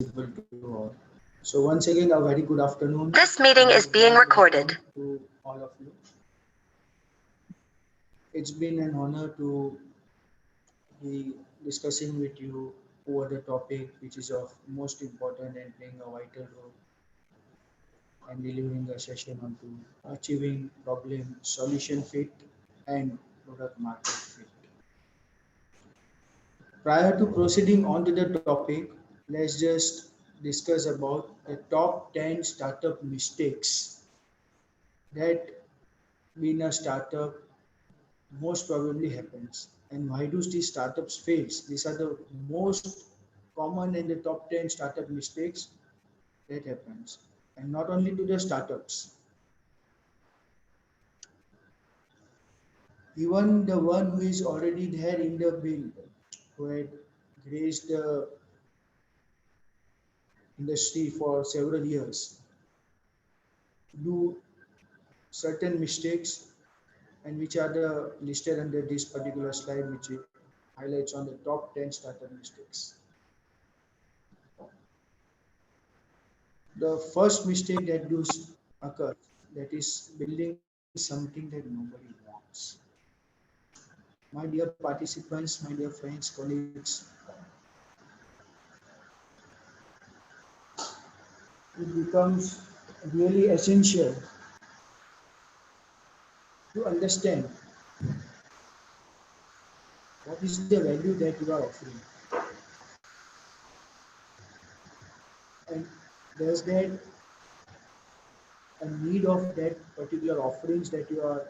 visible to all. So once again, a very good afternoon. This meeting is being recorded. To all of you. It's been an honor to be discussing with you over the topic which is of most important and playing a vital role and delivering a session onto achieving problem solution fit and product market fit. Prior to proceeding on to the topic, let's just discuss about the top 10 startup mistakes that being a startup most probably happens. And why do these startups fail? These are the most common and the top 10 startup mistakes that happens. And not only to the startups, even the one who is already there in the build, who had graced the industry for several years, do certain mistakes and which are the listed under this particular slide, which it highlights on the top 10 startup mistakes. The first mistake that does occur, that is building something that nobody wants. My dear participants, my dear friends, colleagues, it becomes really essential to understand what is the value that you are offering. And does that a need of that particular offerings that you are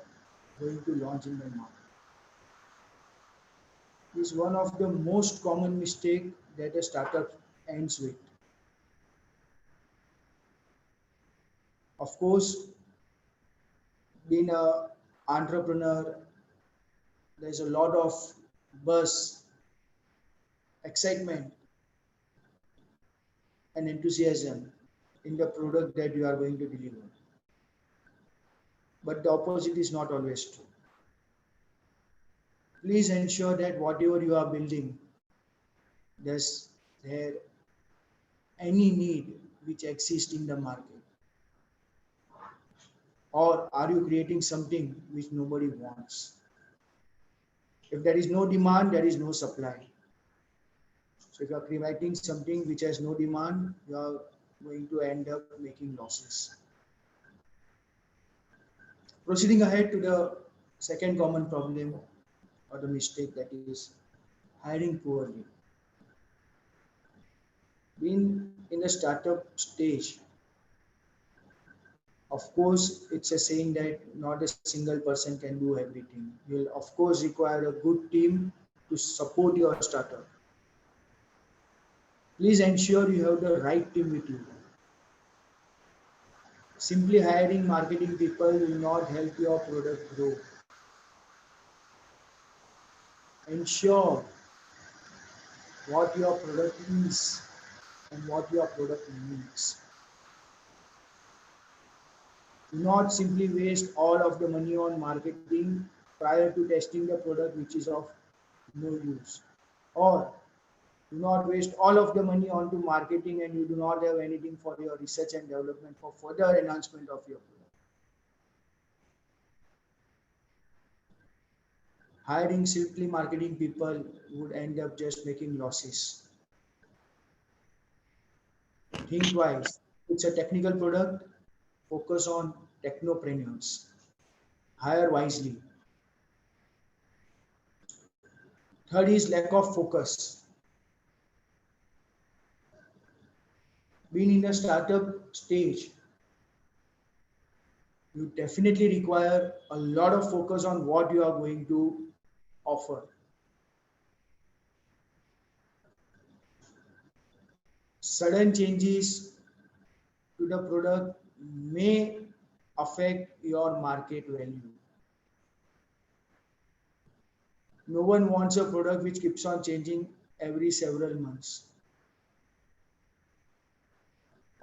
going to launch in the market? Is one of the most common mistake that a startup ends with. Of course, being a entrepreneur, there's a lot of buzz, excitement, and enthusiasm in the product that you are going to deliver. But the opposite is not always true. Please ensure that whatever you are building, does there any need which exists in the market? Or are you creating something which nobody wants? If there is no demand, there is no supply. So if you are creating something which has no demand, you are going to end up making losses. Proceeding ahead to the second common problem or the mistake, that is hiring poorly. Being in a startup stage, of course, it's a saying that not a single person can do everything. You'll of course require a good team to support your startup. Please ensure you have the right team with you. Simply hiring marketing people will not help your product grow. Ensure what your product is and what your product needs. Do not simply waste all of the money on marketing prior to testing the product which is of no use. Or do not waste all of the money onto marketing and you do not have anything for your research and development for further enhancement of your product. Hiring simply marketing people would end up just making losses. Think twice. It's a technical product. Focus on technopreneurs. Hire wisely. Third is lack of focus. Being in a startup stage, you definitely require a lot of focus on what you are going to offer. Sudden changes to the product may affect your market value. No one wants a product which keeps on changing every several months.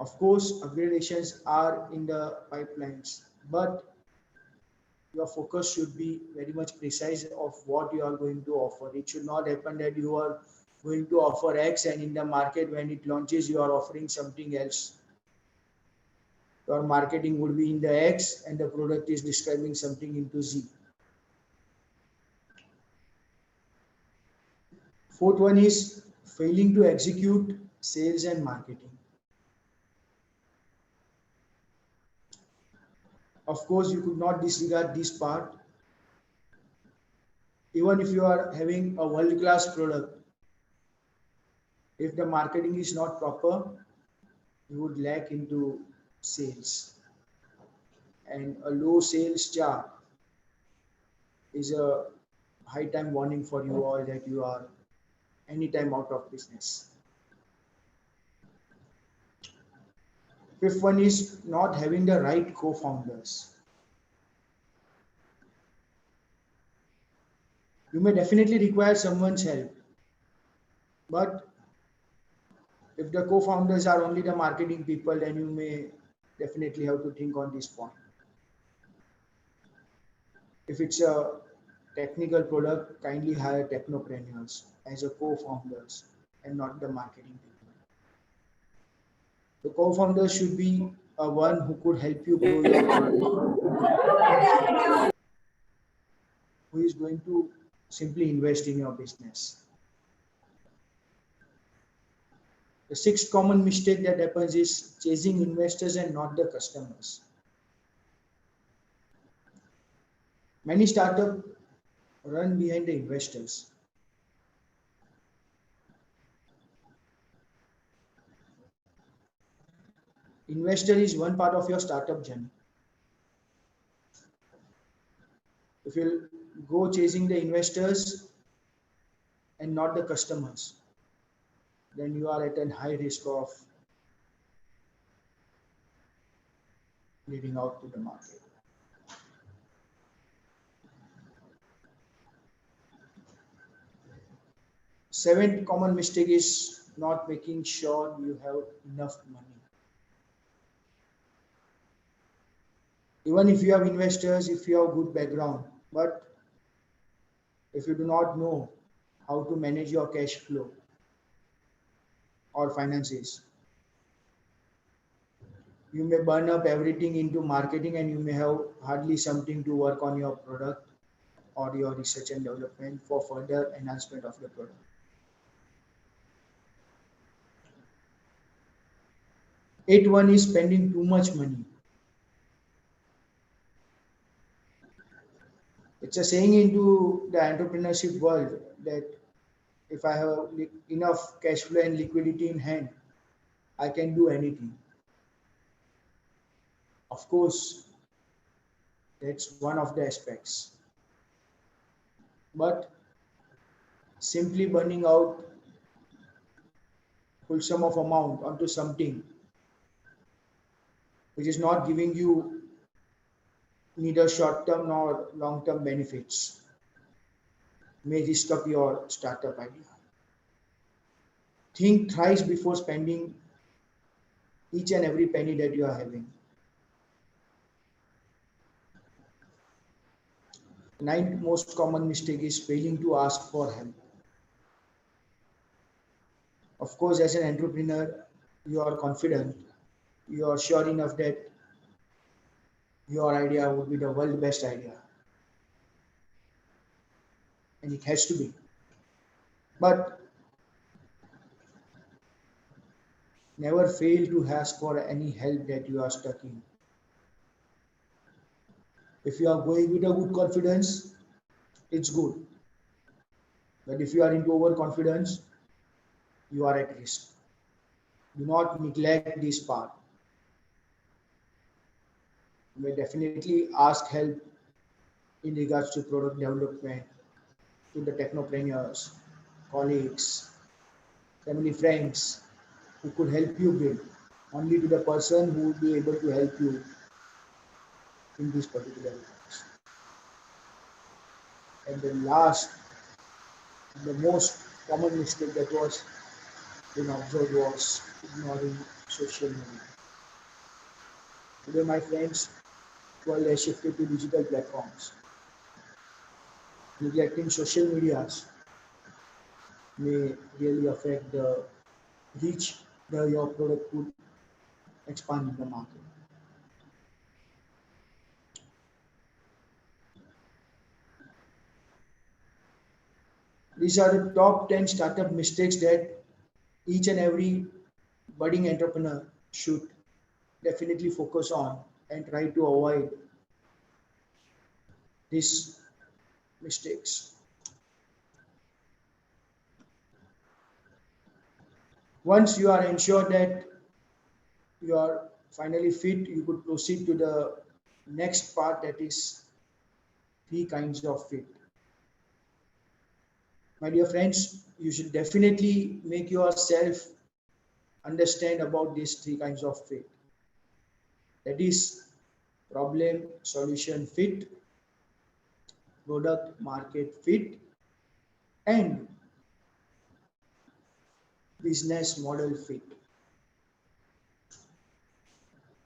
Of course, upgradations are in the pipelines, but your focus should be very much precise of what you are going to offer. It should not happen that you are going to offer X, and in the market when it launches you are offering something else. Your marketing would be in the X and the product is describing something into Z. Fourth one is failing to execute sales and marketing. Of course, you could not disregard this part. Even if you are having a world-class product, if the marketing is not proper, you would lack into sales. And a low sales chart is a high time warning for you all that you are anytime out of business. Fifth one is not having the right co-founders. You may definitely require someone's help, but if the co-founders are only the marketing people, then you may definitely have to think on this point. If it's a technical product, kindly hire technopreneurs as a co-founders and not the marketing people. The co-founder should be a one who could help you grow your product, who is going to simply invest in your business. The sixth common mistake that happens is chasing investors and not the customers. Many startups run behind the investors. Investor is one part of your startup journey. If you go chasing the investors and not the customers, then you are at a high risk of leading out to the market. Seventh common mistake is not making sure you have enough money. Even if you have investors, if you have good background, but if you do not know how to manage your cash flow or finances, you may burn up everything into marketing and you may have hardly something to work on your product or your research and development for further enhancement of the product. Eighth one is spending too much money. It's a saying into the entrepreneurship world that if I have enough cash flow and liquidity in hand, I can do anything. Of course, that's one of the aspects. But simply burning out full sum of amount onto something which is not giving you neither short-term nor long-term benefits may risk up your startup idea. Think thrice before spending each and every penny that you are having. Ninth most common mistake is failing to ask for help. Of course, as an entrepreneur, you are confident, you are sure enough that your idea would be the world best idea. And it has to be. But never fail to ask for any help that you are stuck in. If you are going with a good confidence, it's good. But if you are into overconfidence, you are at risk. Do not neglect this part. You may definitely ask help in regards to product development, to the technopreneurs, colleagues, family friends who could help you build, only to the person who will be able to help you in this particular case. And the last, the most common mistake that was being observed was ignoring social media. Today, my friends, world has shifted to digital platforms. Neglecting social medias may really affect the reach your product could expand in the market. These are the top 10 startup mistakes that each and every budding entrepreneur should definitely focus on and try to avoid these mistakes. Once you are ensured that you are finally fit, you could proceed to the next part, that is three kinds of fit. My dear friends, you should definitely make yourself understand about these three kinds of fit. That is problem solution fit, product market fit, and business model fit.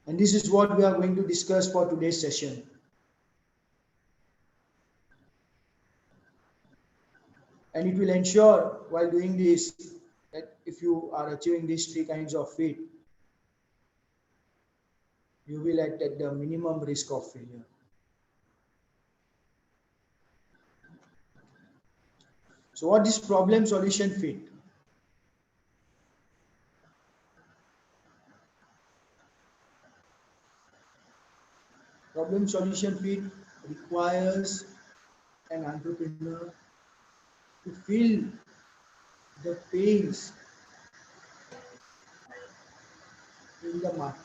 And this is what we are going to discuss for today's session. And it will ensure while doing this that if you are achieving these three kinds of fit, you will at the minimum risk of failure. So what is problem solution fit? Problem solution fit requires an entrepreneur to feel the pains in the market.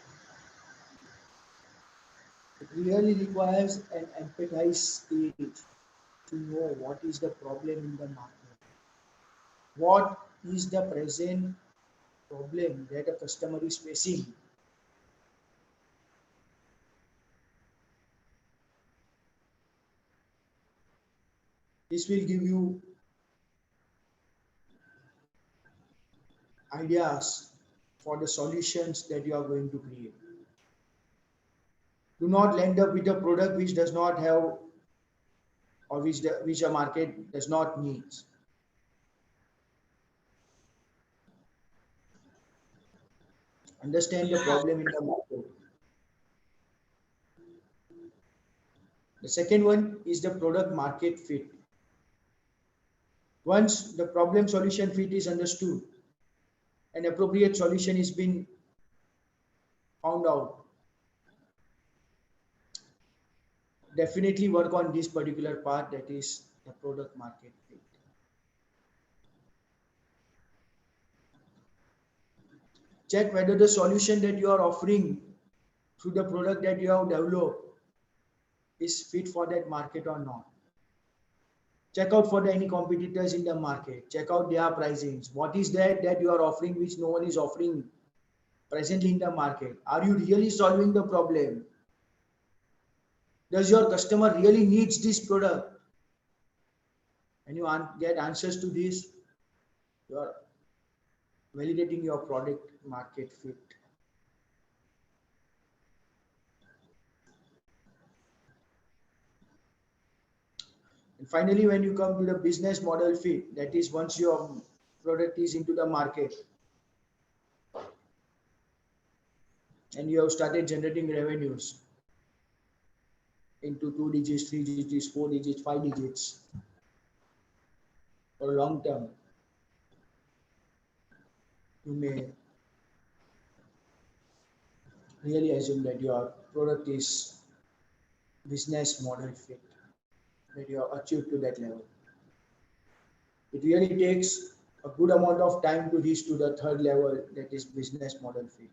It really requires an empathize stage to know what is the problem in the market. What is the present problem that a customer is facing? This will give you ideas for the solutions that you are going to create. Do not end up with a product which does not have or which a market does not need. Understand the problem in the market. The second one is the product market fit. Once the problem solution fit is understood, an appropriate solution is being found out, definitely work on this particular part, that is the product market fit. Check whether the solution that you are offering through the product that you have developed is fit for that market or not. Check out for any competitors in the market. Check out their pricings. What is that you are offering which no one is offering presently in the market? Are you really solving the problem? Does your customer really needs this product? And you get answers to this, you are validating your product market fit. And finally, when you come to the business model fit, that is once your product is into the market and you have started generating revenues into 2 digits, 3 digits, 4 digits, 5 digits for long term, you may really assume that your product is business model fit, that you have achieved to that level. It really takes a good amount of time to reach to the third level, that is business model fit.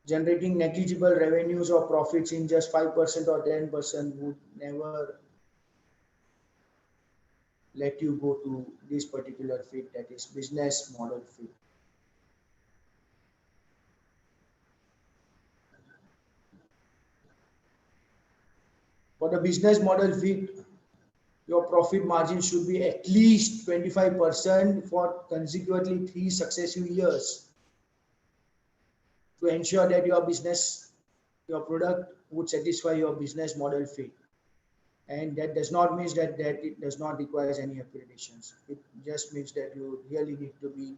Generating negligible revenues or profits in just 5% or 10% would never let you go to this particular fit, that is business model fit. For the business model fit, your profit margin should be at least 25% for consecutively 3 successive years to ensure that your product would satisfy your business model fit. And that does not mean that it does not require any accreditations. It just means that you really need to be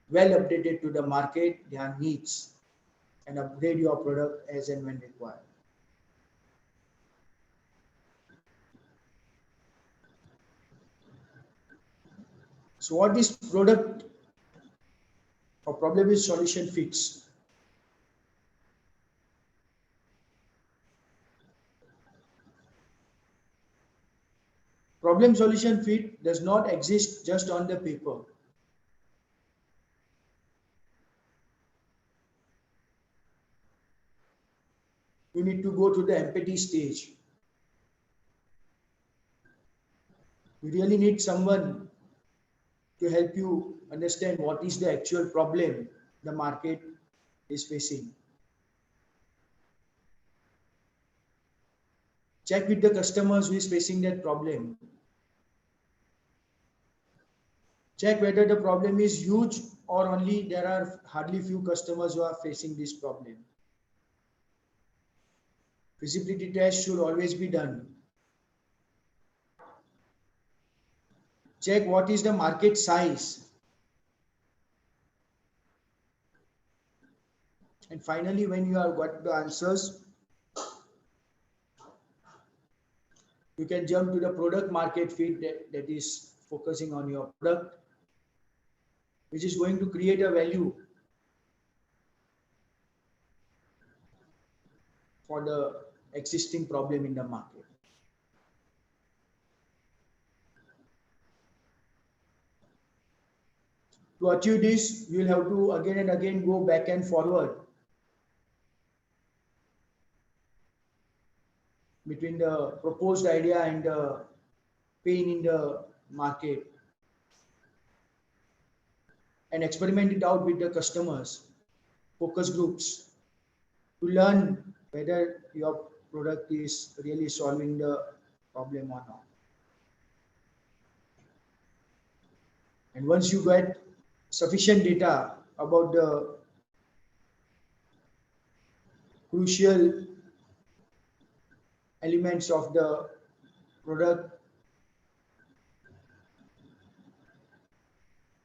well updated to the market, their needs, and upgrade your product as and when required. So what this product or problem solution fits? Problem solution fit does not exist just on the paper. You need to go to the empathy stage. You really need someone to help you understand what is the actual problem the market is facing. Check with the customers who is facing that problem. Check whether the problem is huge or only there are hardly few customers who are facing this problem. Feasibility test should always be done. Check what is the market size. And finally, when you have got the answers, you can jump to the product market fit that is focusing on your product, which is going to create a value for the existing problem in the market. To achieve this, you will have to again and again go back and forward between the proposed idea and the pain in the market, and experiment it out with the customers, focus groups, to learn whether your product is really solving the problem or not. And once you get sufficient data about the crucial elements of the product,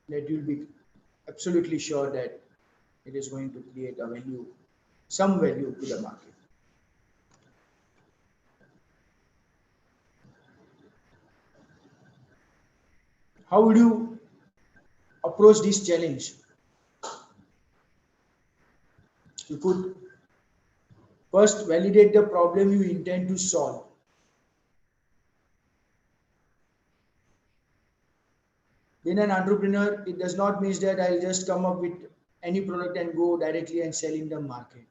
that you'll be absolutely sure that it is going to create a value, some value to the market. How would you approach this challenge? You could first validate the problem you intend to solve. Being an entrepreneur, it does not mean that I'll just come up with any product and go directly and sell in the market.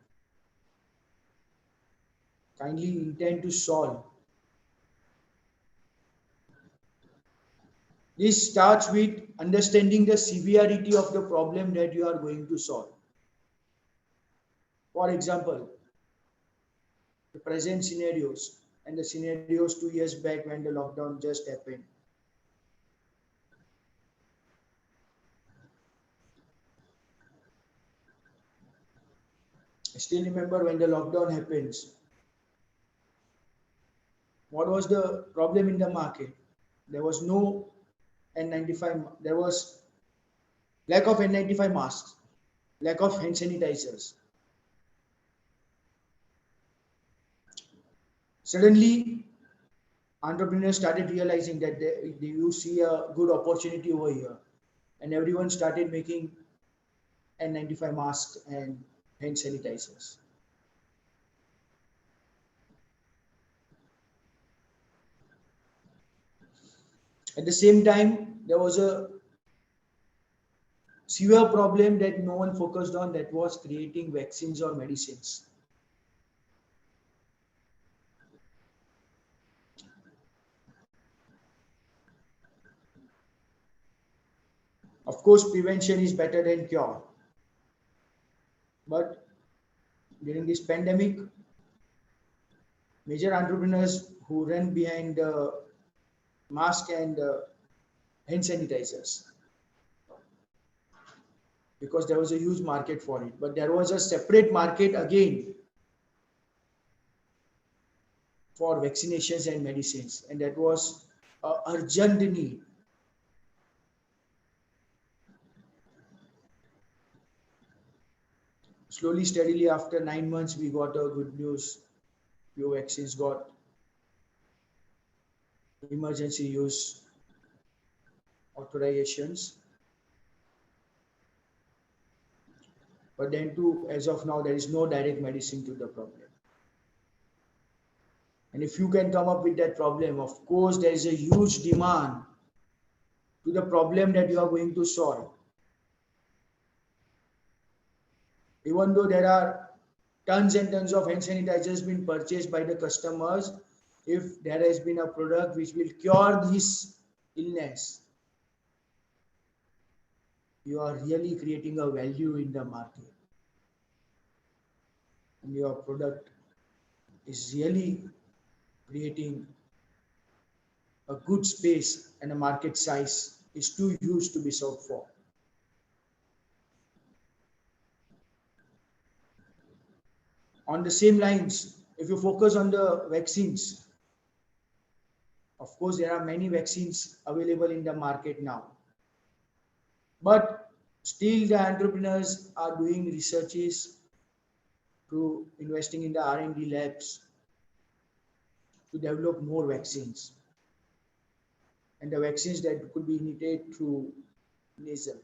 Kindly intend to solve. This starts with understanding the severity of the problem that you are going to solve. For example, the present scenarios and the scenarios 2 years back when the lockdown just happened. I still remember when the lockdown happens. What was the problem in the market? There was no N95, there was lack of N95 masks, lack of hand sanitizers. Suddenly, entrepreneurs started realizing that you see a good opportunity over here, and everyone started making N95 masks and hand sanitizers. At the same time, there was a severe problem that no one focused on, that was creating vaccines or medicines. Of course, prevention is better than cure. But during this pandemic, major entrepreneurs who ran behind the mask and hand sanitizers, because there was a huge market for it. But there was a separate market again for vaccinations and medicines, and that was an urgent need. Slowly, steadily, after 9 months, we got a good news. Few vaccines got emergency use authorizations. But then too, as of now, there is no direct medicine to the problem. And if you can come up with that problem, of course, there is a huge demand to the problem that you are going to solve. Even though there are tons and tons of hand sanitizers being purchased by the customers, if there has been a product which will cure this illness, you are really creating a value in the market. And your product is really creating a good space, and a market size is too huge to be solved for. On the same lines, if you focus on the vaccines, of course, there are many vaccines available in the market now. But still the entrepreneurs are doing researches to investing in the R&D labs to develop more vaccines. And the vaccines that could be initiated through nasal.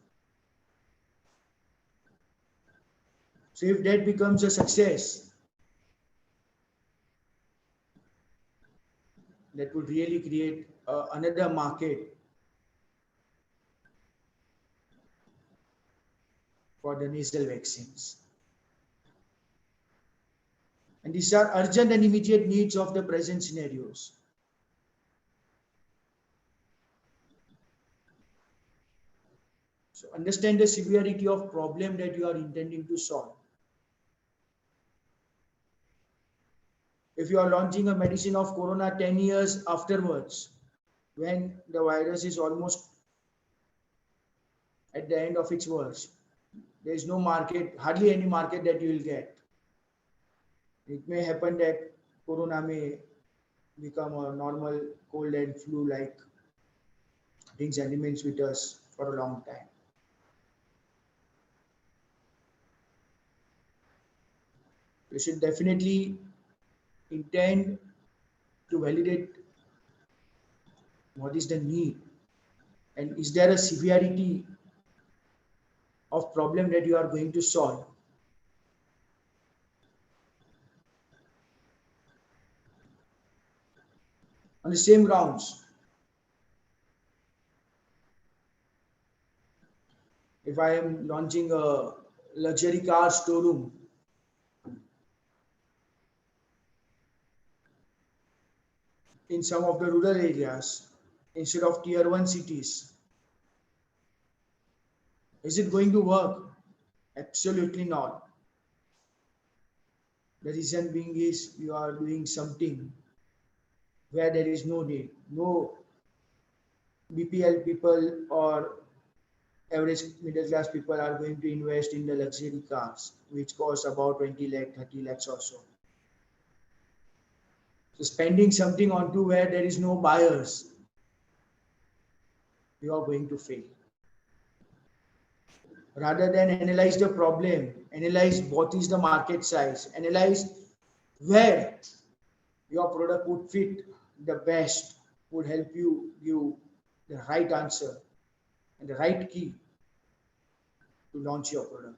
So if that becomes a success, that would really create another market for the nasal vaccines. And these are urgent and immediate needs of the present scenarios. So understand the severity of problem that you are intending to solve. If you are launching a medicine of corona 10 years afterwards, when the virus is almost at the end of its worst, there is no market, hardly any market that you will get. It may happen that corona may become a normal cold and flu-like things and remains with us for a long time. You should definitely intend to validate what is the need and is there a severity of problem that you are going to solve. On the same grounds, if I am launching a luxury car showroom, in some of the rural areas instead of tier 1 cities, is it going to work? Absolutely not. The reason being is you are doing something where there is no need. No BPL people or average middle class people are going to invest in the luxury cars, which cost about 20 lakh, 30 lakhs or so. So spending something onto where there is no buyers, you are going to fail. Rather than analyze the problem, analyze what is the market size, analyze where your product would fit the best, would help you give the right answer and the right key to launch your product.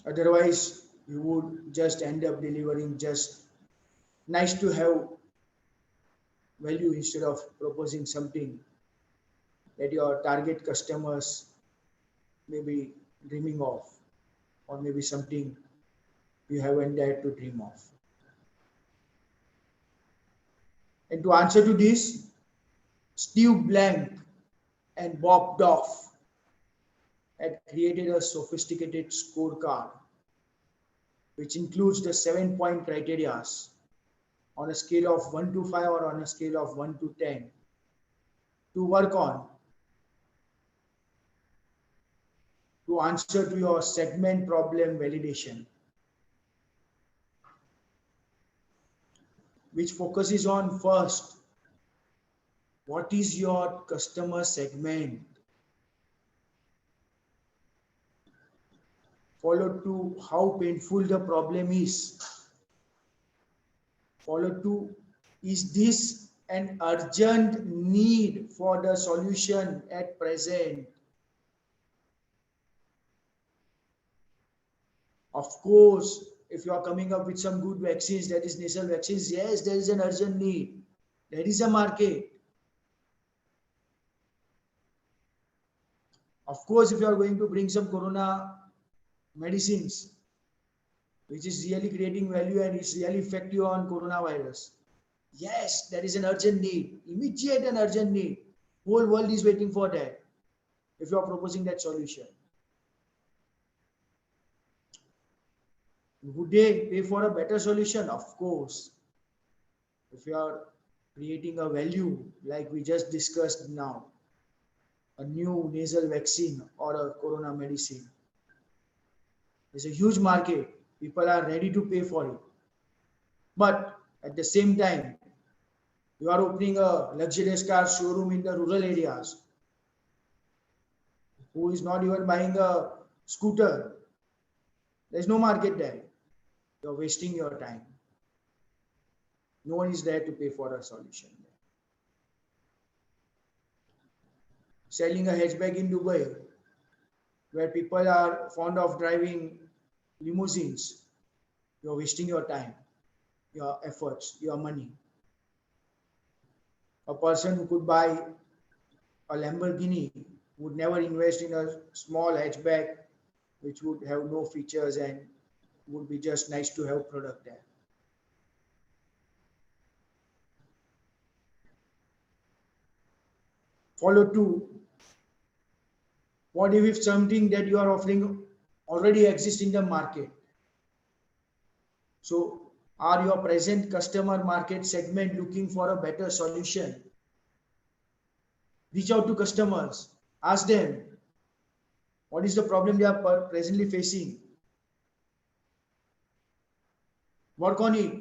Otherwise, you would just end up delivering just nice to have value instead of proposing something that your target customers may be dreaming of, or maybe something you haven't dared to dream of. And to answer to this, Steve Blank and Bob Doff had created a sophisticated scorecard which includes the 7-point criteria on a scale of 1 to 5 or on a scale of 1 to 10 to work on to answer to your segment problem validation. which focuses on first, what is your customer segment? Followed to how painful the problem is. Followed to, is this an urgent need for the solution at present? Of course, if you are coming up with some good vaccines, that is nasal vaccines, yes, there is an urgent need. There is a market. Of course, if you are going to bring some corona medicines, which is really creating value and it's really effective on coronavirus, yes, there is an urgent need, immediate and urgent need. Whole world is waiting for that. If you are proposing that solution, would they pay for a better solution? Of course. If you are creating a value like we just discussed now, a new nasal vaccine or a corona medicine, there's a huge market. People are ready to pay for it. But at the same time, you are opening a luxurious car showroom in the rural areas. Who is not even buying a scooter? There's no market there. You're wasting your time. No one is there to pay for a solution. Selling a hatchback in Dubai, where people are fond of driving limousines, you're wasting your time, your efforts, your money. A person who could buy a Lamborghini would never invest in a small hatchback which would have no features and would be just nice to have product there. Follow two. What if something that you are offering already exists in the market? So are your present customer market segment looking for a better solution? Reach out to customers, ask them what is the problem they are presently facing. Work on it.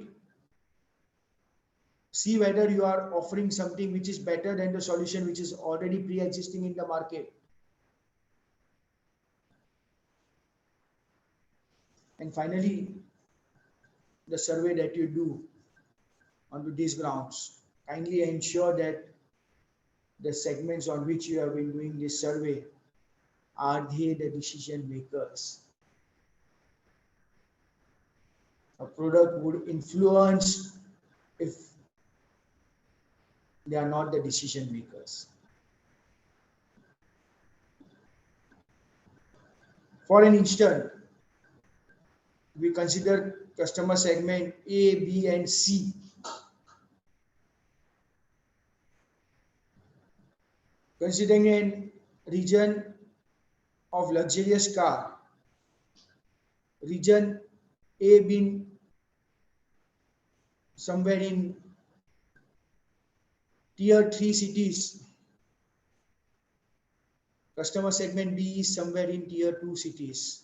See whether you are offering something which is better than the solution which is already pre-existing in the market. And finally, the survey that you do onto these grounds, kindly ensure that the segments on which you have been doing this survey, are they the decision makers? A product would influence if they are not the decision makers. For an instant, we consider customer segment A, B, and C. Considering a region of luxurious car, region A being somewhere in tier 3 cities, customer segment B is somewhere in tier 2 cities,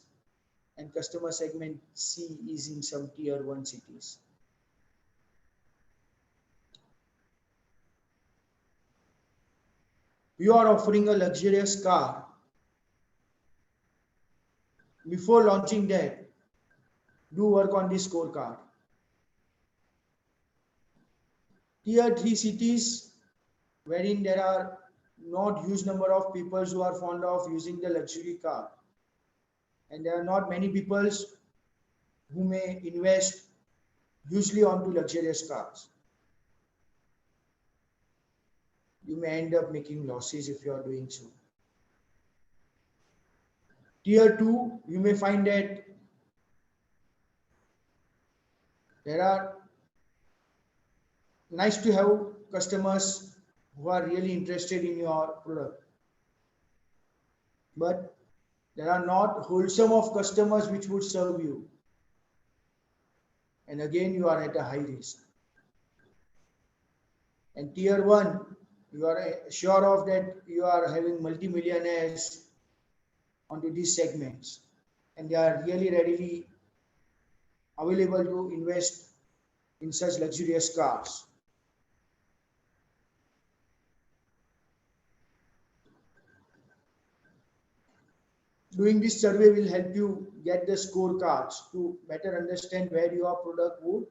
and customer segment C is in some tier 1 cities. You are offering a luxurious car. Before launching that, do work on this scorecard. Tier 3 cities wherein there are not huge number of people who are fond of using the luxury car, and there are not many people who may invest hugely onto luxurious cars. You may end up making losses if you are doing so. Tier 2, you may find that there are nice to have customers who are really interested in your product, but there are not wholesome of customers which would serve you, and again you are at a high risk. And tier 1, you are sure of that you are having multi-millionaires onto these segments, and they are really readily available to invest in such luxurious cars. Doing this survey will help you get the scorecards to better understand where your product would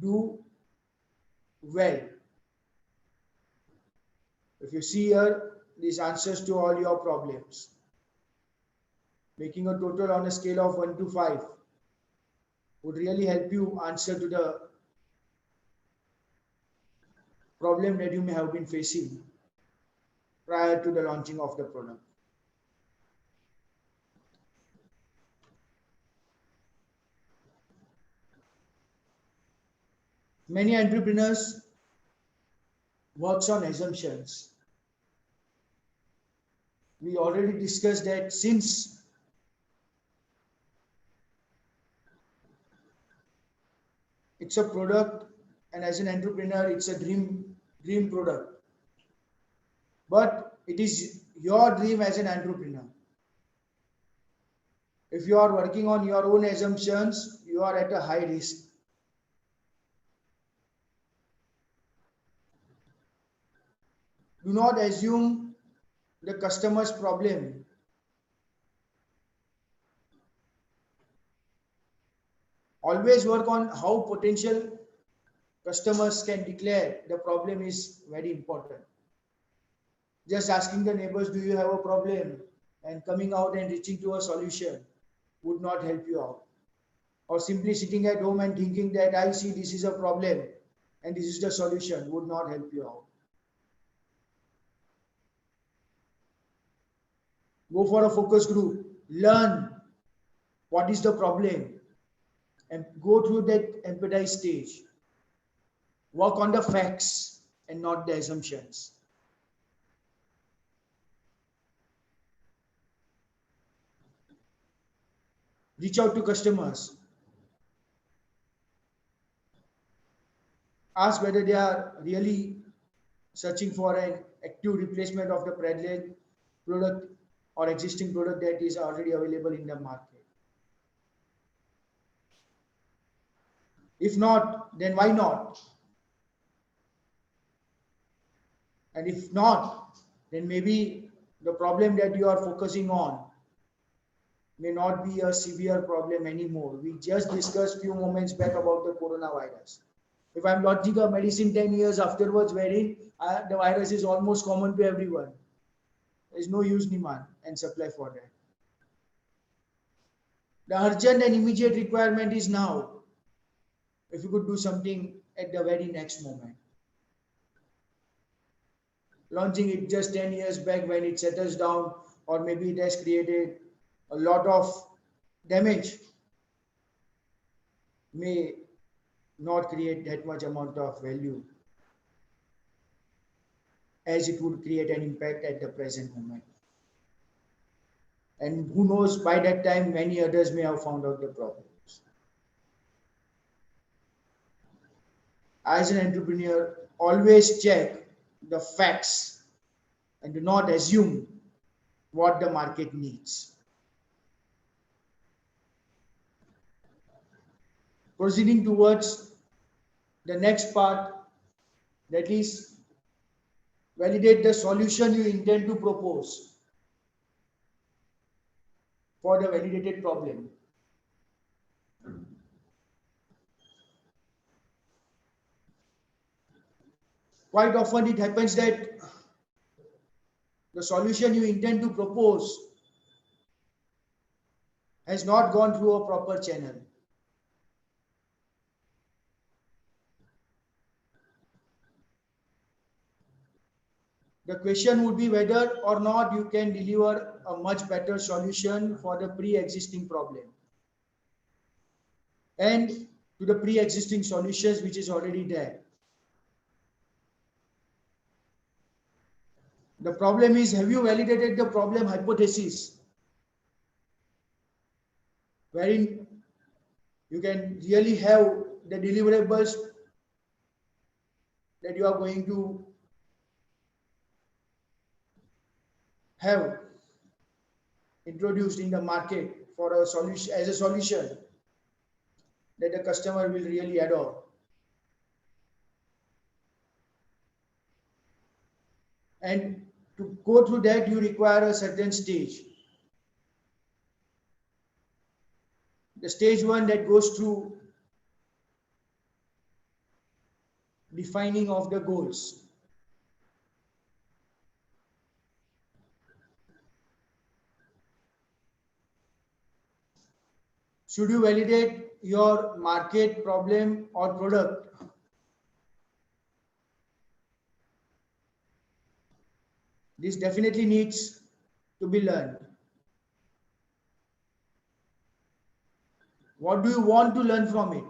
do well. If you see here, these answers to all your problems. Making a total on a scale of 1 to 5 would really help you answer to the problem that you may have been facing prior to the launching of the product. Many entrepreneurs works on assumptions. We already discussed that since it's a product and as an entrepreneur it's a dream product, but it is your dream as an entrepreneur. If you are working on your own assumptions, you are at a high risk. Do not assume the customer's problem. Always work on how potential customers can declare the problem is very important. Just asking the neighbors, do you have a problem? And coming out and reaching to a solution would not help you out. Or simply sitting at home and thinking that I see this is a problem and this is the solution would not help you out. Go for a focus group, learn what is the problem and go through that empathize stage. Work on the facts and not the assumptions. Reach out to customers. Ask whether they are really searching for an active replacement of the present product or existing product that is already available in the market. If not, then why not? And if not, then maybe the problem that you are focusing on may not be a severe problem anymore. We just discussed few moments back about the coronavirus. If I'm launching a medicine 10 years afterwards wherein the virus is almost common to everyone, there is no use demand and supply for that. The urgent and immediate requirement is now. If you could do something at the very next moment. Launching it just 10 years back when it settles down, or maybe it has created a lot of damage, may not create that much amount of value as it would create an impact at the present moment. And who knows, by that time, many others may have found out the problems. As an entrepreneur, always check the facts and do not assume what the market needs. Proceeding towards the next part, that is, validate the solution you intend to propose for the validated problem. Quite often it happens that the solution you intend to propose has not gone through a proper channel. The question would be whether or not you can deliver a much better solution for the pre-existing problem and to the pre-existing solutions which is already there. The problem is, have you validated the problem hypothesis wherein you can really have the deliverables that you are going to have introduced in the market for a solution as a solution. that the customer will really adopt. And to go through that, you require a certain stage. The stage one that goes through defining of the goals. Should you validate your market, problem, or product? This definitely needs to be learned. What do you want to learn from it?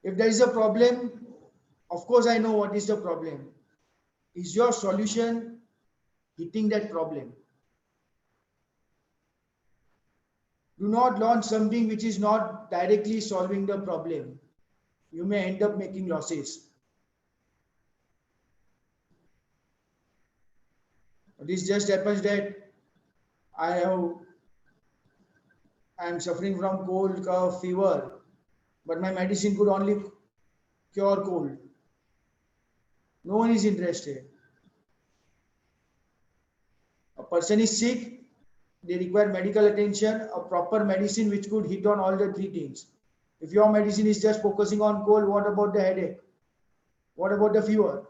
If there is a problem, of course I know what is the problem. Is your solution hitting that problem? Do not launch something which is not directly solving the problem. You may end up making losses. This just happens that I am suffering from cold, cough, fever, but my medicine could only cure cold. No one is interested. A person is sick, they require medical attention, a proper medicine which could hit on all the three things. If your medicine is just focusing on cold, what about the headache? What about the fever?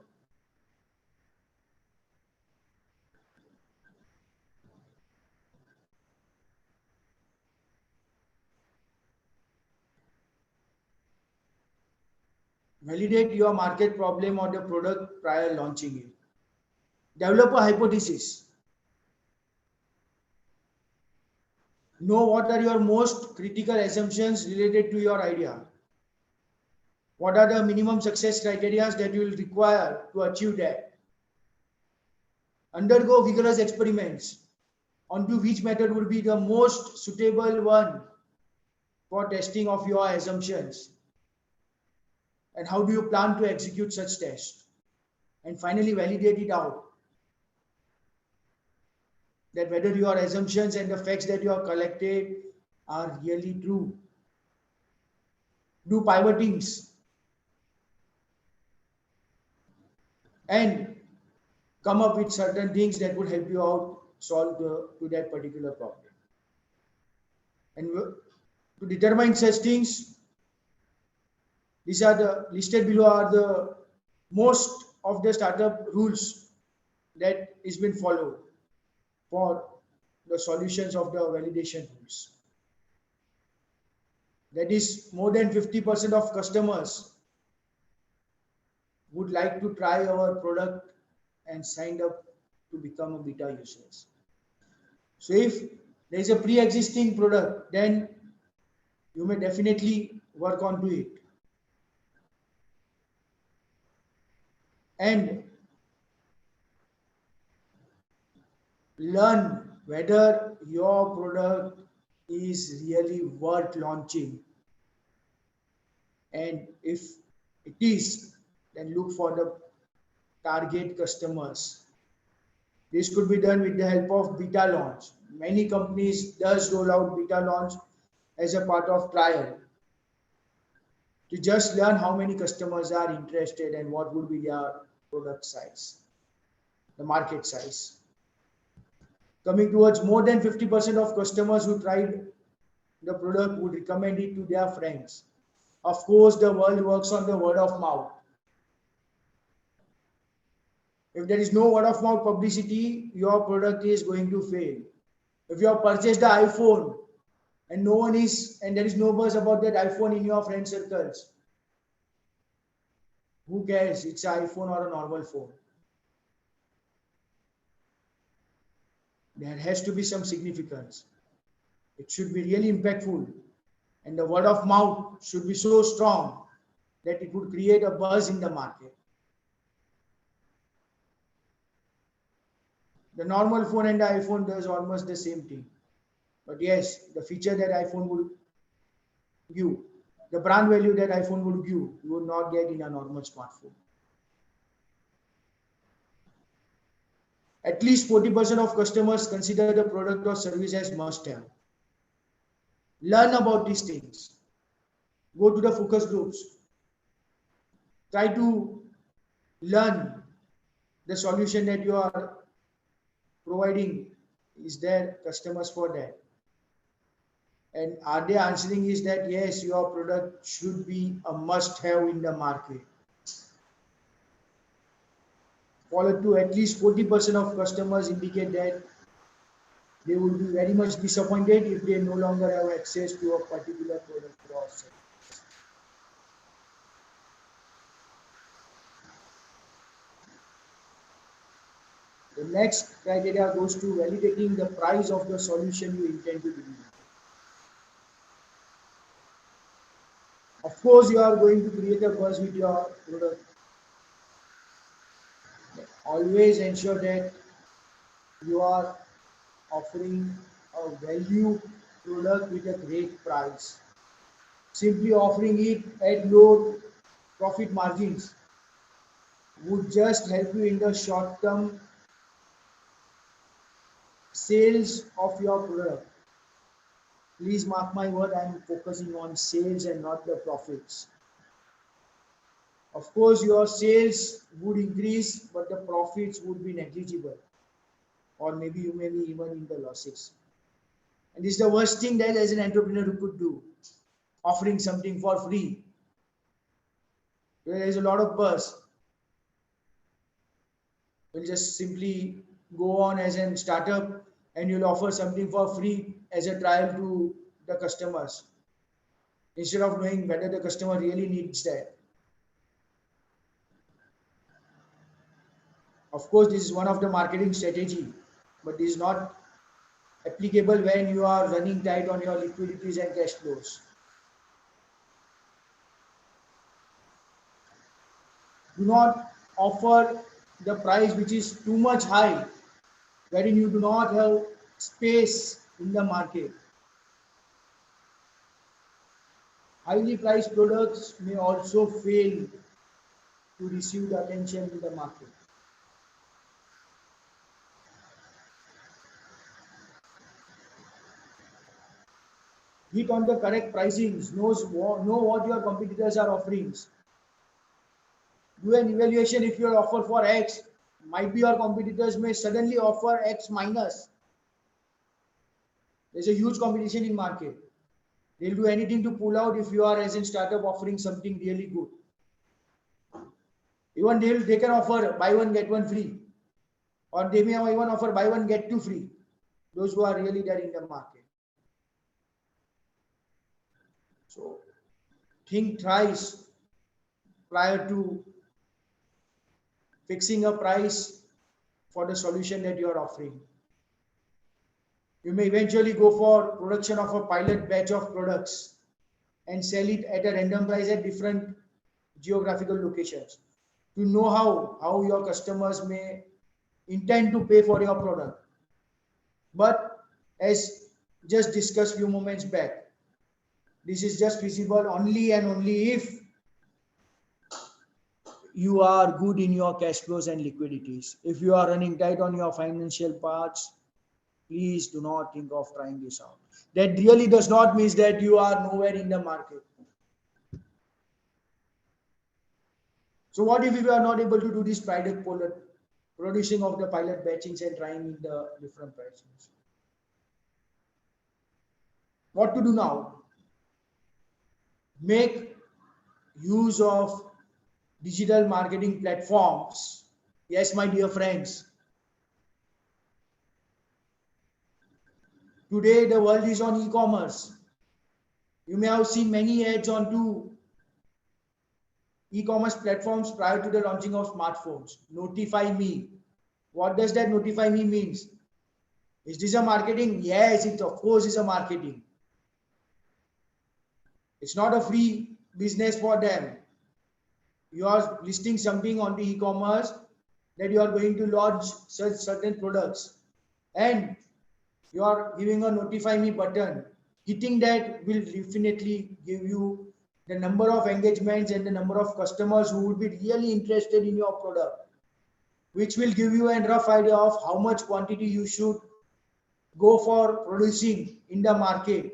Validate your market problem or the product prior launching it. Develop a hypothesis. Know what are your most critical assumptions related to your idea. What are the minimum success criteria that you will require to achieve that? Undergo vigorous experiments onto which method would be the most suitable one for testing of your assumptions. And how do you plan to execute such tests? And finally, validate it out. That whether your assumptions and the facts that you have collected are really true. Do pivotings. And come up with certain things that would help you out solve to that particular problem. And to determine such things, these are the listed below are the most of the startup rules that is been followed for the solutions of the validation rules. That is, more than 50% of customers would like to try our product and signed up to become a beta users. So if there is a pre-existing product, then you may definitely work onto it. And learn whether your product is really worth launching. And if it is, then look for the target customers. This could be done with the help of beta launch. Many companies does roll out beta launch as a part of trial to just learn how many customers are interested and what would be their product size, the market size. Coming towards more than 50% of customers who tried the product would recommend it to their friends. Of course, the world works on the word of mouth. If there is no word of mouth publicity, your product is going to fail. If you have purchased the iPhone and there is no buzz about that iPhone in your friend circles, who cares? It's an iPhone or a normal phone. There has to be some significance. It should be really impactful. And the word of mouth should be so strong that it would create a buzz in the market. The normal phone and the iPhone does almost the same thing. But yes, the feature that iPhone would give, the brand value that iPhone would give, you would not get in a normal smartphone. At least 40% of customers consider the product or service as must-have. Learn about these things. Go to the focus groups. Try to learn the solution that you are providing. Is there customers for that? And are they answering is that yes, your product should be a must have in the market? Followed to at least 40% of customers indicate that they would be very much disappointed if they no longer have access to a particular product or service. The next criteria goes to validating the price of the solution you intend to deliver. Of course, you are going to create a buzz with your product. Always ensure that you are offering a value product with a great price. Simply offering it at low profit margins would just help you in the short term sales of your product. Please mark my word, I am focusing on sales and not the profits. Of course, your sales would increase, but the profits would be negligible, or maybe you may be even in the losses. And this is the worst thing that as an entrepreneur you could do, offering something for free. There is a lot of buzz. You'll just simply go on as a startup and you'll offer something for free as a trial to the customers, instead of knowing whether the customer really needs that. Of course, this is one of the marketing strategy, but this is not applicable when you are running tight on your liquidities and cash flows. Do not offer the price which is too much high, wherein you do not have space in the market. Highly priced products may also fail to receive the attention in the market. Hit on the correct pricings, know what your competitors are offering. Do an evaluation. If your offer for X, might be your competitors may suddenly offer X minus. There's a huge competition in market. They'll do anything to pull out if you are as a startup offering something really good. Even they can offer buy one get one free, or they may even offer buy one get two free. Those who are really there in the market. So think thrice prior to fixing a price for the solution that you are offering. You may eventually go for production of a pilot batch of products and sell it at a random price at different geographical locations to know how your customers may intend to pay for your product. But as just discussed few moments back, this is just feasible only and only if you are good in your cash flows and liquidities. If you are running tight on your financial parts, please do not think of trying this out. That really does not mean that you are nowhere in the market. So what if you are not able to do this producing of the pilot batchings and trying the different pricings? What to do now? Make use of digital marketing platforms. Yes, my dear friends. Today, the world is on e-commerce. You may have seen many ads on two e-commerce platforms prior to the launching of smartphones. Notify me. What does that notify me means? Is this a marketing? Yes, it of course is a marketing. It's not a free business for them. You are listing something on the e-commerce that you are going to launch such certain products, and you are giving a notify me button. Hitting that will definitely give you the number of engagements and the number of customers who would be really interested in your product, which will give you a rough idea of how much quantity you should go for producing in the market.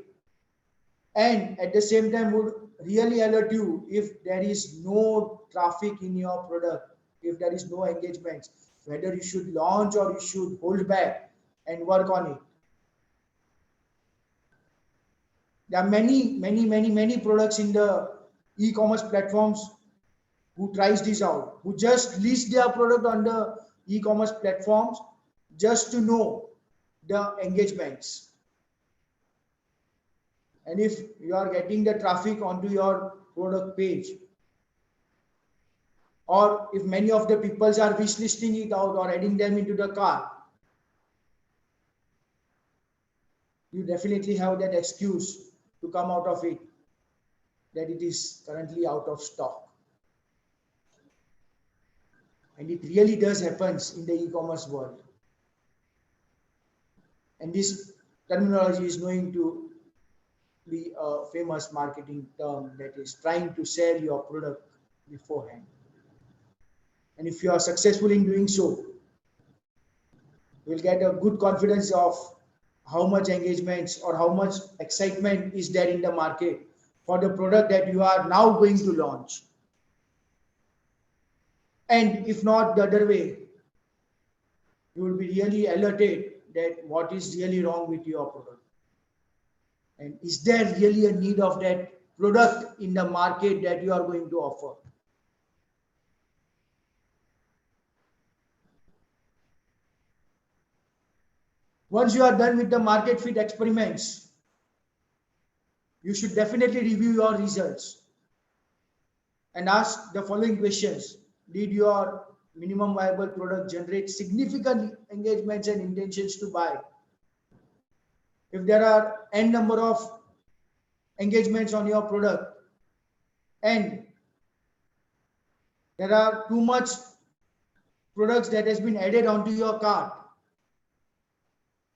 and at the same time would really alert you if there is no traffic in your product, if there is no engagements, whether you should launch or you should hold back and work on it. There are many products in the e-commerce platforms who tries this out, who just list their product on the e-commerce platforms just to know the engagements. And if you are getting the traffic onto your product page, or if many of the people are wish listing it out or adding them into the cart, you definitely have that excuse to come out of it that it is currently out of stock. And it really does happens in the e-commerce world. And this terminology is going to be a famous marketing term that is trying to sell your product beforehand. And if you are successful in doing so, you will get a good confidence of how much engagements or how much excitement is there in the market for the product that you are now going to launch. And if not the other way, you will be really alerted that what is really wrong with your product. And is there really a need of that product in the market that you are going to offer? Once you are done with the market fit experiments, you should definitely review your results and ask the following questions. Did your minimum viable product generate significant engagements and intentions to buy? If there are n number of engagements on your product and there are too much products that has been added onto your cart,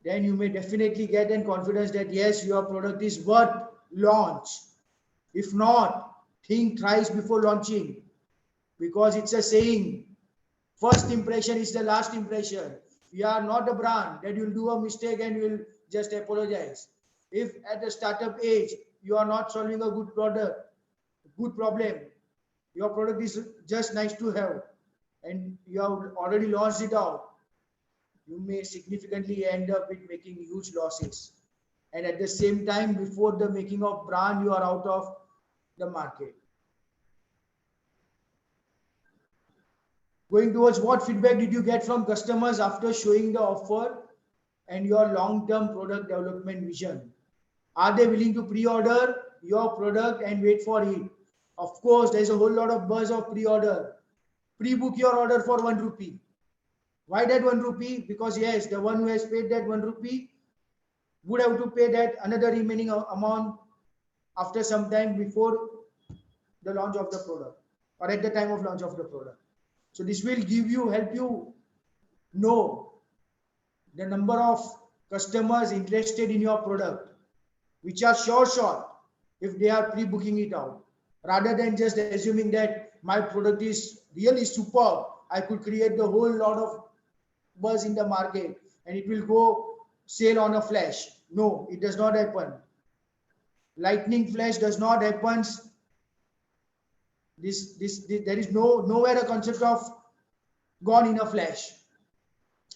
then you may definitely get in confidence that yes, your product is worth launch. If not, think thrice before launching, because it's a saying, first impression is the last impression. We are not a brand that you'll do a mistake and you'll just apologize. If at the startup age, you are not solving a good problem, your product is just nice to have, and you have already launched it out, you may significantly end up with making huge losses. And at the same time, before the making of brand, you are out of the market. Going towards what feedback did you get from customers after showing the offer and your long-term product development vision? Are they willing to pre-order your product and wait for it? Of course, there's a whole lot of buzz of pre-order. Pre-book your order for 1 rupee. Why that 1 rupee? Because yes, the one who has paid that 1 rupee would have to pay that another remaining amount after some time before the launch of the product or at the time of launch of the product. So this will help you know the number of customers interested in your product, which are sure if they are pre-booking it out, rather than just assuming that my product is really superb. I could create the whole lot of buzz in the market and it will go sale on a flash. No, it does not happen. Lightning flash does not happen. There is nowhere a concept of gone in a flash.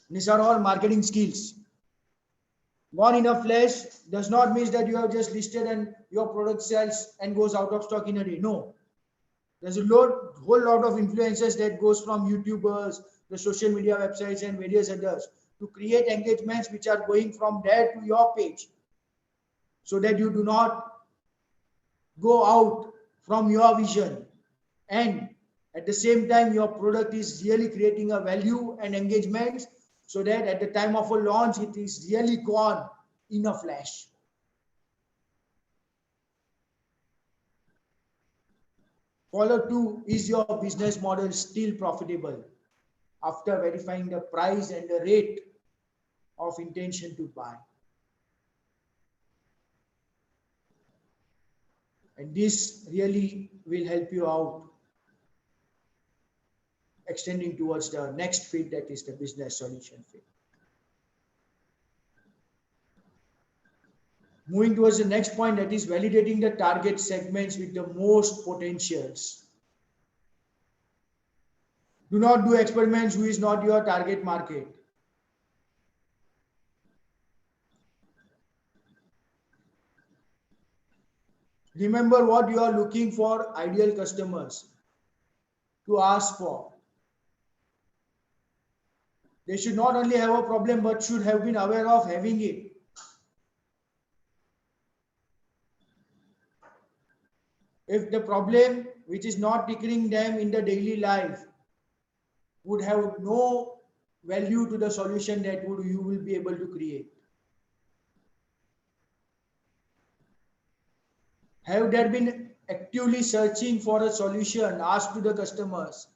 These are all marketing skills. Gone in a flash does not mean that you have just listed and your product sells and goes out of stock in a day. No. There's a whole lot of influencers that goes from YouTubers, the social media websites and various others to create engagements which are going from there to your page, so that you do not go out from your vision, and at the same time your product is really creating a value and engagement, so that at the time of a launch it is really gone in a flash. Follow 2, is your business model still profitable after verifying the price and the rate of intention to buy? And this really will help you out extending towards the next fit, that is the business solution fit. Moving towards the next point, that is validating the target segments with the most potentials. Do not do experiments who is not your target market. Remember what you are looking for ideal customers to ask for. They should not only have a problem but should have been aware of having it. If the problem which is not tickling them in the daily life would have no value to the solution that you will be able to create. Have there been actively searching for a solution asked to the customers?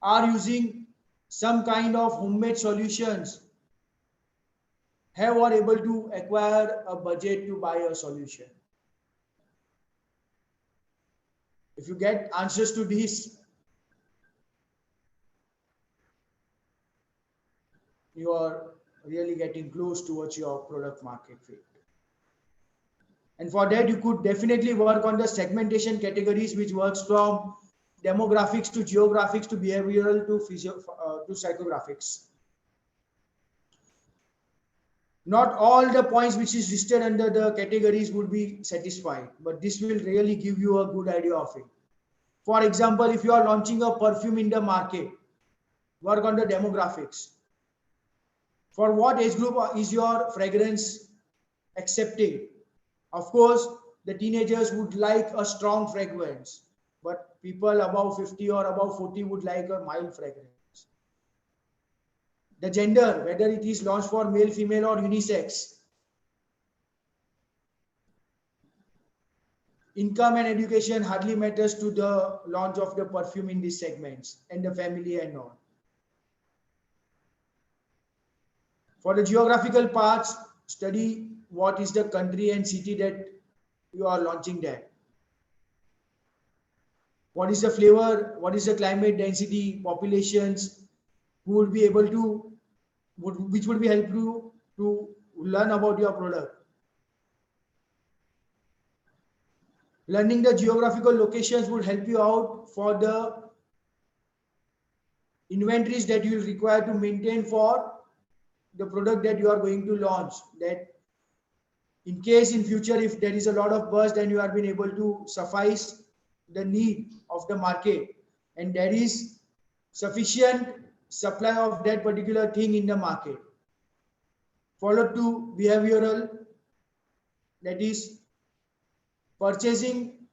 Are using some kind of homemade solutions? Have or able to acquire a budget to buy a solution? If you get answers to these, you are really getting close towards your product market fit. And for that, you could definitely work on the segmentation categories, which works from demographics to geographics to behavioral to psychographics. Not all the points which is listed under the categories would be satisfied, but this will really give you a good idea of it. For example, if you are launching a perfume in the market, work on the demographics. For what age group is your fragrance accepting? Of course, the teenagers would like a strong fragrance, but people above 50 or above 40 would like a mild fragrance. The gender, whether it is launched for male, female or unisex. Income and education hardly matters to the launch of the perfume in these segments and the family and all. For the geographical parts, study what is the country and city that you are launching there. What is the flavor, what is the climate density, populations, who would be able to, which would be help you to learn about your product. Learning the geographical locations would help you out for the inventories that you will require to maintain for the product that you are going to launch, that in case in future if there is a lot of buzz, then you have been able to suffice the need of the market and there is sufficient supply of that particular thing in the market. Followed to behavioral, that is purchasing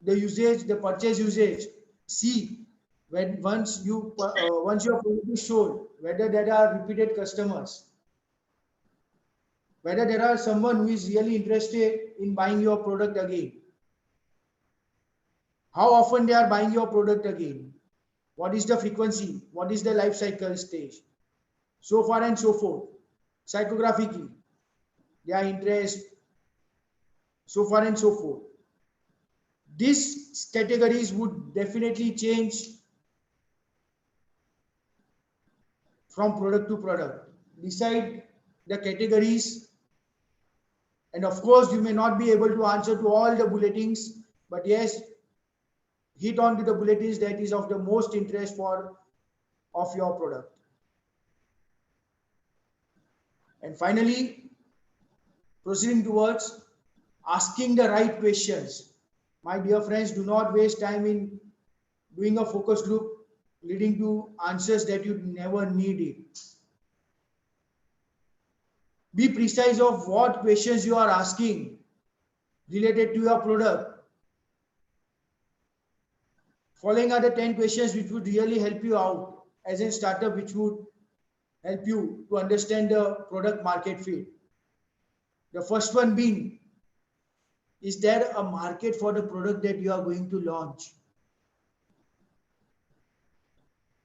the usage, the purchase usage. See when once your product is sold, whether there are repeated customers, whether there are someone who is really interested in buying your product again, how often they are buying your product again, what is the frequency, what is the life cycle stage, so far and so forth. Psychographically, their interest, so far and so forth. These categories would definitely change from product to product. Decide the categories, and of course you may not be able to answer to all the bulletins, but yes, hit on to the bulletins that is of the most interest of your product. And finally, proceeding towards asking the right questions. My dear friends, do not waste time in doing a focus group leading to answers that you never need it. Be precise of what questions you are asking related to your product. Following are the 10 questions which would really help you out as a startup, which would help you to understand the product market fit. The first one being, is there a market for the product that you are going to launch?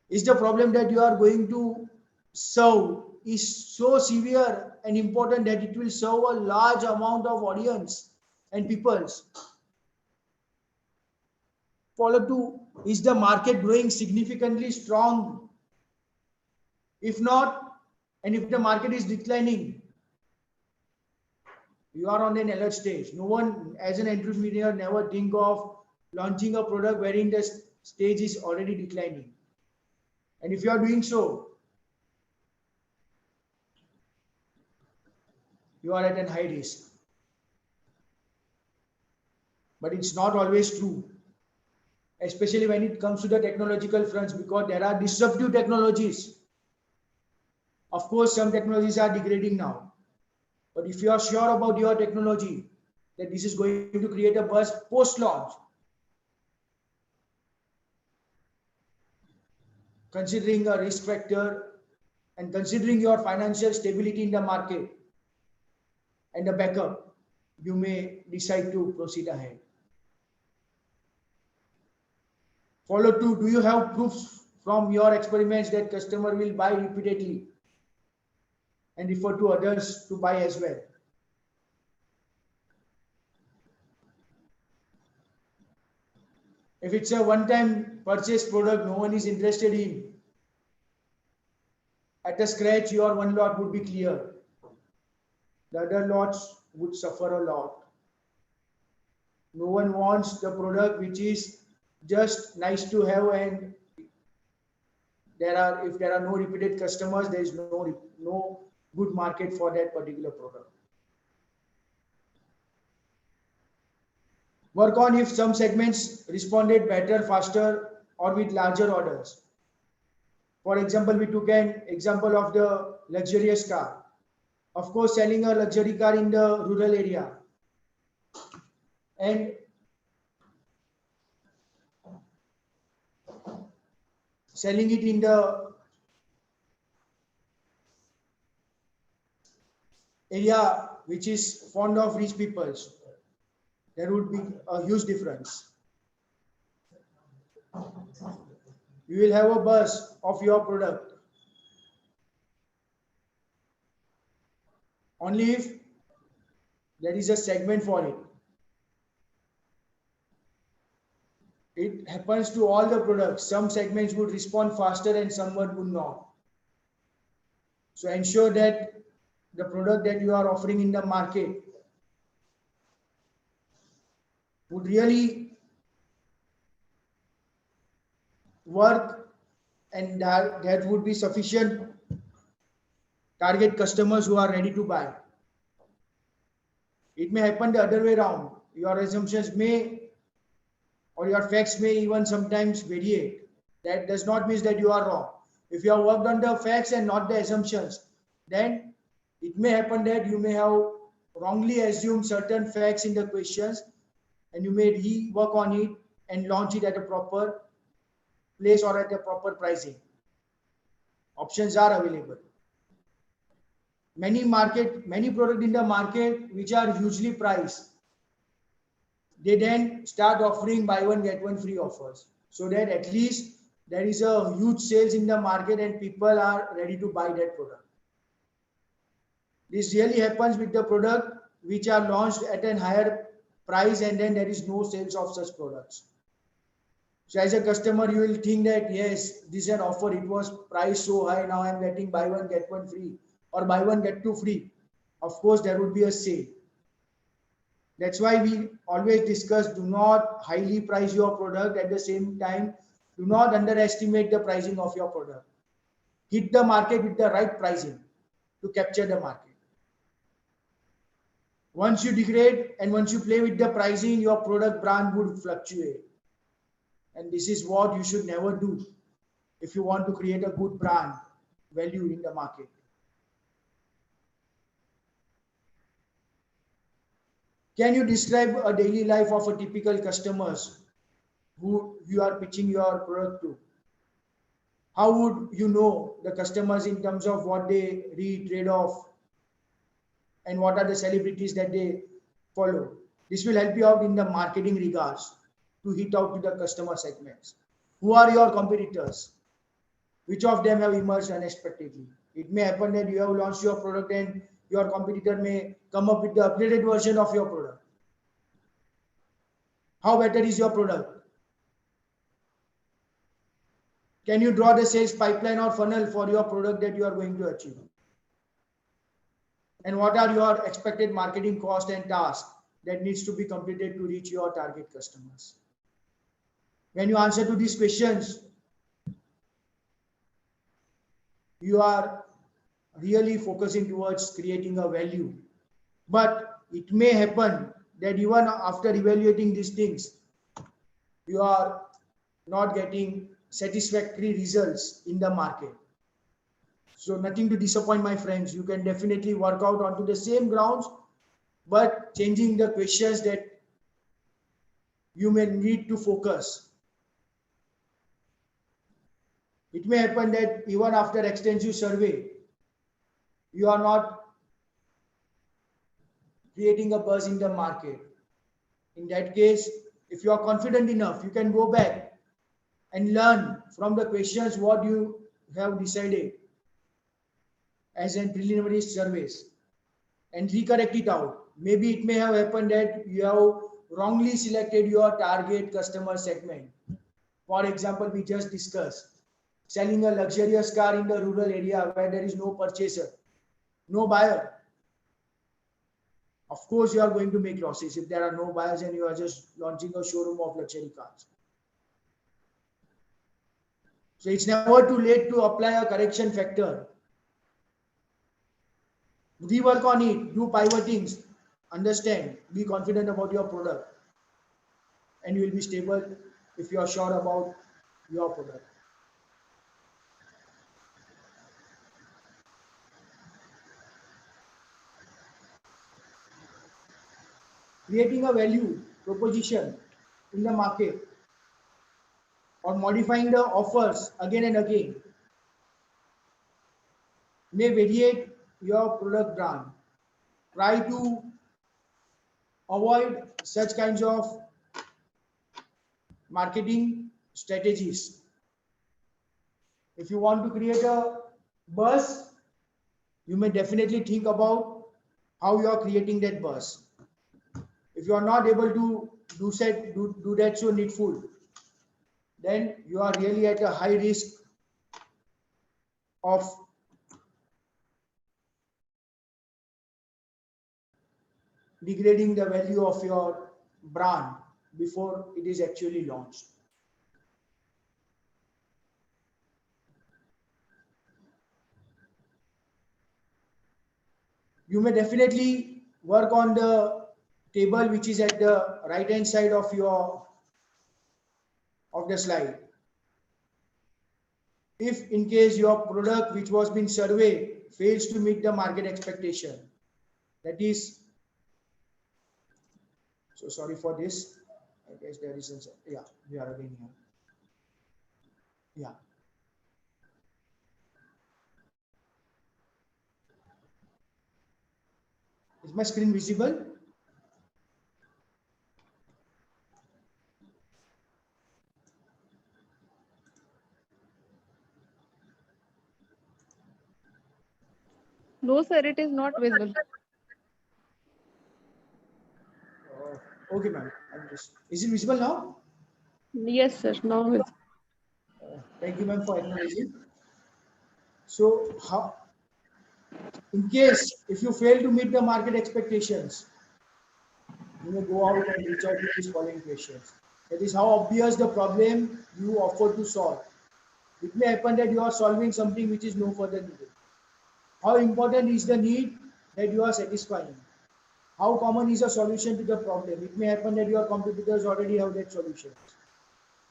Is the problem that you are going to serve is so severe and important that it will serve a large amount of audience and peoples? Follow to, is the market growing significantly strong? If not, and if the market is declining, You are on an alert stage. No one, as an entrepreneur, never think of launching a product wherein the stage is already declining. And if you are doing so, you are at a high risk. But it's not always true, especially when it comes to the technological fronts, because there are disruptive technologies. Of course, some technologies are degrading now. But if you are sure about your technology, that this is going to create a buzz post-launch, considering a risk factor and considering your financial stability in the market and the backup, you may decide to proceed ahead. Follow 2. Do you have proofs from your experiments that customer will buy repeatedly and refer to others to buy as well? If it's a one-time purchase product no one is interested in, at a scratch your one lot would be clear. The other lots would suffer a lot. No one wants the product which is just nice to have, and if there are no repeated customers, there is no good market for that particular product. Work on if some segments responded better, faster, or with larger orders. For example, we took an example of the luxurious car. Of course, selling a luxury car in the rural area and selling it in the area which is fond of rich people, there would be a huge difference. You will have a buzz of your product only if there is a segment for it. It happens to all the products. Some segments would respond faster and some would not. So ensure that the product that you are offering in the market would really work, and that would be sufficient target customers who are ready to buy. It may happen the other way around. Your assumptions may, or your facts may even sometimes variate. That does not mean that you are wrong. If you have worked on the facts and not the assumptions, then it may happen that you may have wrongly assumed certain facts in the questions, and you may rework on it and launch it at a proper place or at a proper pricing. Options are available. Many products in the market which are hugely priced, they then start offering buy one get one free offers, so that at least there is a huge sales in the market and people are ready to buy that product. This really happens with the product which are launched at a higher price and then there is no sales of such products. So as a customer, you will think that yes, this is an offer, it was priced so high, now I am getting buy one get one free or buy one get two free. Of course, there would be a sale. That's why we always discuss, do not highly price your product. At the same time, do not underestimate the pricing of your product. Hit the market with the right pricing to capture the market. Once you degrade and once you play with the pricing, your product brand would fluctuate. And this is what you should never do if you want to create a good brand value in the market. Can you describe a daily life of a typical customers who you are pitching your product to? How would you know the customers in terms of what they read, trade off, and what are the celebrities that they follow? This will help you out in the marketing regards to hit out to the customer segments. Who are your competitors? Which of them have emerged unexpectedly? It may happen that you have launched your product and your competitor may come up with the upgraded version of your product. How better is your product? Can you draw the sales pipeline or funnel for your product that you are going to achieve? and what are your expected marketing cost and task that needs to be completed to reach your target customers. When you answer to these questions, you are really focusing towards creating a value. But it may happen that even after evaluating these things, you are not getting satisfactory results in the market. So nothing to disappoint, my friends. You can definitely work out onto the same grounds, but changing the questions that you may need to focus. It may happen that even after extensive survey, you are not creating a buzz in the market. In that case, if you are confident enough, you can go back and learn from the questions what you have decided as in preliminary surveys and recorrect it out. Maybe it may have happened that you have wrongly selected your target customer segment. For example, we just discussed selling a luxurious car in the rural area where there is no purchaser, no buyer. Of course, you are going to make losses if there are no buyers and you are just launching a showroom of luxury cars. So it's never too late to apply a correction factor. Rework on it, do pivotings, understand, be confident about your product, and you will be stable if you are sure about your product. Creating a value proposition in the market or modifying the offers again and again may variate your product brand. Try to avoid such kinds of marketing strategies. If you want to create a buzz, you may definitely think about how you are creating that buzz. If you are not able to do that so needful, then you are really at a high risk of degrading the value of your brand before it is actually launched. You may definitely work on the table which is at the right hand side of the slide. If in case your product which was being surveyed fails to meet the market expectation, that is, so sorry for this, I guess there is yeah, we are again here. Yeah. Is my screen visible? No, sir, it is not visible. Okay, ma'am. Is it visible now? Yes, sir, now visible. Thank you, ma'am, for acknowledging. So, how, in case if you fail to meet the market expectations, you may go out and reach out to these following questions. That is how obvious the problem you offer to solve. It may happen that you are solving something which is no further needed. How important is the need that you are satisfying? How common is a solution to the problem? It may happen that your competitors already have that solution.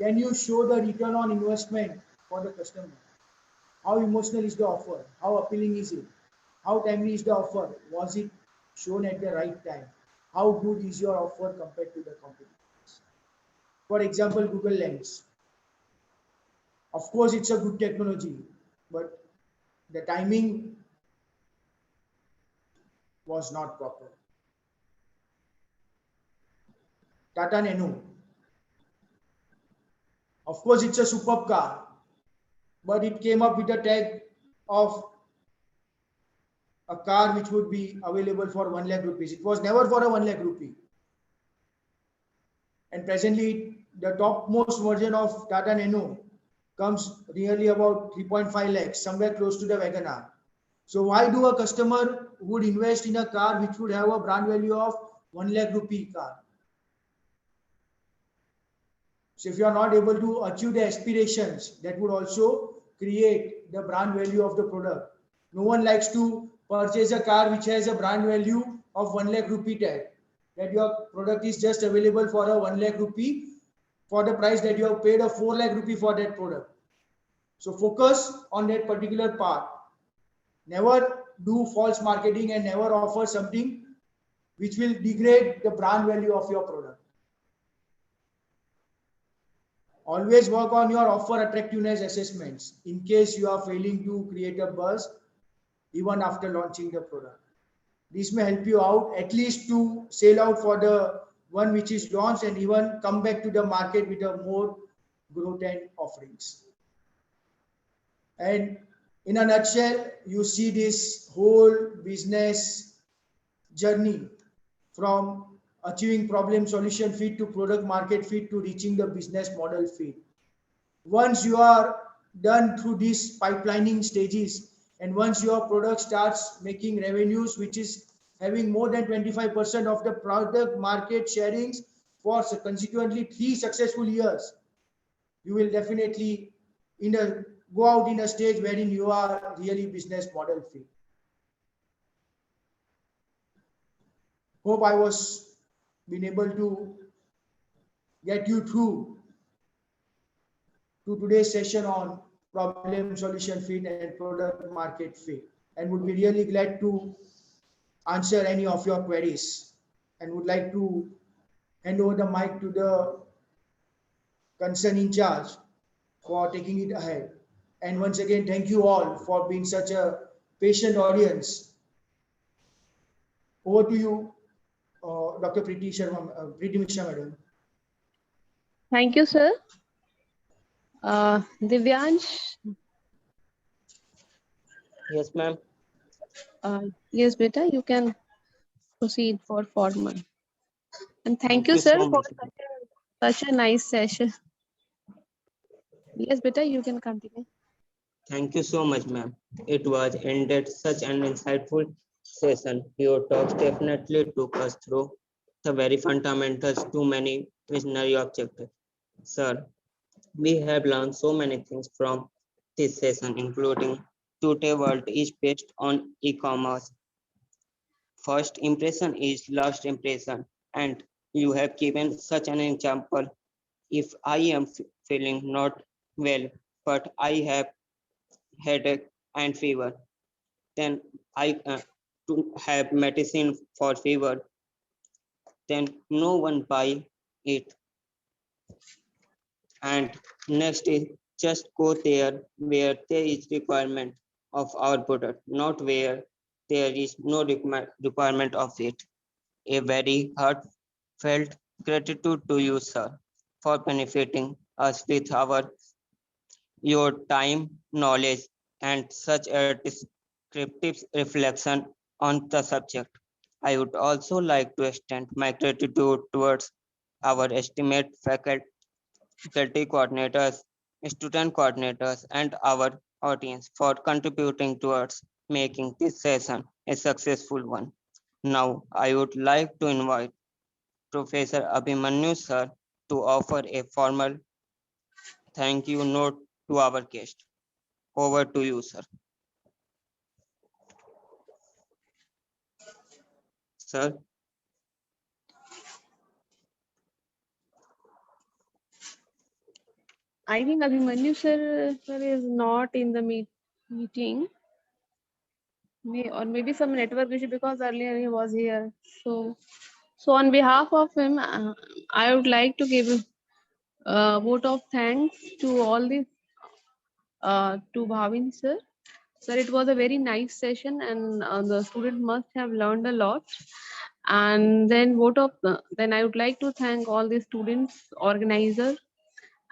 Can you show the return on investment for the customer? How emotional is the offer? How appealing is it? How timely is the offer? Was it shown at the right time? How good is your offer compared to the competitors? For example, Google Lens. Of course, it's a good technology, but the timing was not proper. Tata Nano. Of course, it's a superb car, but it came up with a tag of a car which would be available for 1 lakh rupees. It was never for a 1 lakh rupee. And presently, the topmost version of Tata Nano comes nearly about 3.5 lakhs, somewhere close to the WagonR. So why do a customer would invest in a car which would have a brand value of 1 lakh rupee car? So if you are not able to achieve the aspirations, that would also create the brand value of the product. No one likes to purchase a car which has a brand value of 1 lakh rupee tag. That your product is just available for a 1 lakh rupee for the price that you have paid a 4 lakh rupee for that product. So focus on that particular part. Never do false marketing and never offer something which will degrade the brand value of your product. Always work on your offer attractiveness assessments in case you are failing to create a buzz even after launching the product. This may help you out at least to sell out for the one which is launched and even come back to the market with a more growth and offerings. And in a nutshell, you see this whole business journey from achieving problem solution fit to product market fit to reaching the business model fit. Once you are done through these pipelining stages and once your product starts making revenues which is having more than 25% of the product market sharings for consequently 3 successful years, you will definitely go out in a stage wherein you are really business model fit. Hope I was been able to get you through to today's session on problem solution fit and product market fit, and would be really glad to answer any of your queries and would like to hand over the mic to the concern in charge for taking it ahead. And once again, thank you all for being such a patient audience. Over to you, Dr. Preeti Mishra, madam. Thank you, sir. Divyansh. Yes, ma'am. Yes, beta, you can proceed for formal. And thank Thank you, you sir, so for much. such a nice session. Yes, beta, you can continue. Thank you so much, ma'am. It was indeed such an insightful session. Your talks definitely took us through the very fundamentals to many visionary objectives. Sir, we have learned so many things from this session, including today world is based on e-commerce. First impression is last impression, and you have given such an example. If I am feeling not well, but I have headache and fever, then I to have medicine for fever, then no one buy it. And next is just go there where there is requirement of our product, not where there is no requirement of it. A very heartfelt gratitude to you, sir, for benefiting us with your time, knowledge, and such a descriptive reflection on the subject. I would also like to extend my gratitude towards our estimate faculty coordinators, student coordinators, and our audience for contributing towards making this session a successful one. Now, I would like to invite Professor Abhimanyu sir to offer a formal thank you note to our guest. Over to you, sir. Sir, I think Abhimanyu sir is not in the meeting. Or maybe some network issue because earlier he was here. So on behalf of him, I would like to give a vote of thanks to all the to Bhavin sir. Sir, it was a very nice session, and the student must have learned a lot. And then then I would like to thank all the students, organizers,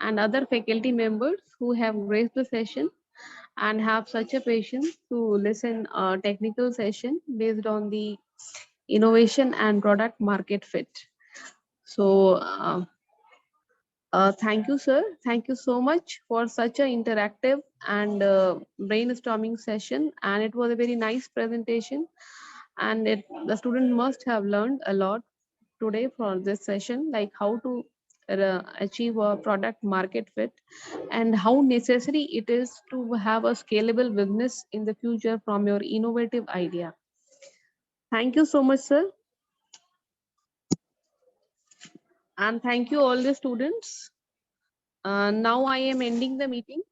and other faculty members who have graced the session and have such a patience to listen a technical session based on the innovation and product market fit. So Thank you, sir. Thank you so much for such an interactive and brainstorming session. And it was a very nice presentation. And the student must have learned a lot today for this session, like how to achieve a product market fit and how necessary it is to have a scalable business in the future from your innovative idea. Thank you so much, sir. And thank you all the students. Now I am ending the meeting.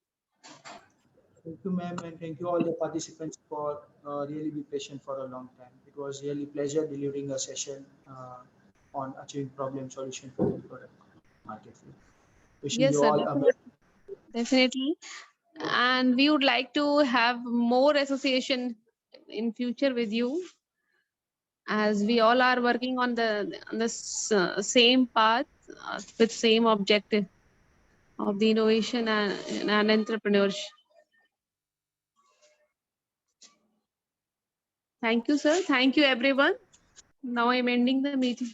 Thank you, ma'am, and thank you all the participants for really be patient for a long time. It was really pleasure delivering a session on achieving problem solution for the product market field. Wishing Yes, you sir, all a definitely. And we would like to have more association in future with you, as we all are working on the same path with same objective of the innovation and entrepreneurship. Thank you, sir. Thank you, everyone. Now I'm ending the meeting.